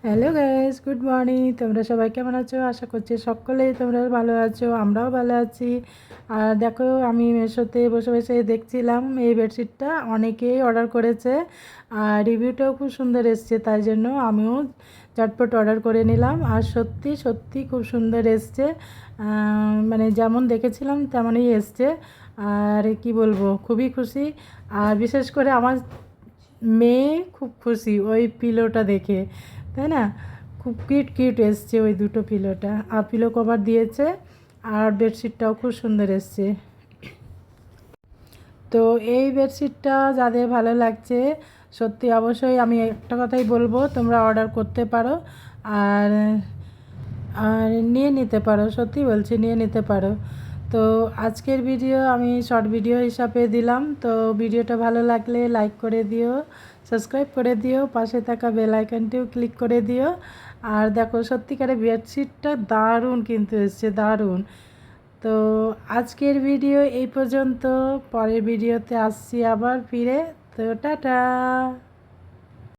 Hello guys, good morning. তোমরা সবাই কেমন আছো? আশা করছি সকলেই তোমরা ভালো আছো, আমরাও ভালো আছি। আর দেখো, আমি মেশোতে বসে বসে দেখছিলাম এই বেডশিটটা অনেকেই অর্ডার করেছে আর রিভিউটাও খুব সুন্দর এসছে, তাই জন্য আমিও চটপট অর্ডার করে নিলাম। আর সত্যি সত্যি খুব সুন্দর এসছে, মানে যেমন দেখেছিলাম তেমনই এসছে। আর কি বলবো, খুবই খুশি। আর বিশেষ করে আমার মেয়ে খুব খুশি ওই পিলোটা দেখে, তাই না? খুব কিউট কিউট এসছে ওই দুটো পিলোটা, আর পিলো কভার দিয়েছে। আর বেডশিটটাও খুব সুন্দর এসছে। তো এই বেডশিটটা যাদের ভালো লাগছে, সত্যি অবশ্যই আমি একটা কথাই বলবো, তোমরা অর্ডার করতে পারো আর আর নিয়ে নিতে পারো। সত্যি বলছি, নিয়ে নিতে পারো। তো আজকের ভিডিও আমি শর্ট ভিডিও হিসাবে দিলাম। তো ভিডিওটা ভালো লাগলে লাইক করে দিও, সাবস্ক্রাইব করে দিও, পাশে থাকা বেল আইকনটিও ক্লিক করে দিও। আর দেখো, সত্যিকারের বেডশিটটা দারুণ কিন্তু এসছে, দারুণ। তো আজকের ভিডিও এই পর্যন্ত, পরের ভিডিওতে আসছি আবার ফিরে। তো টাটা।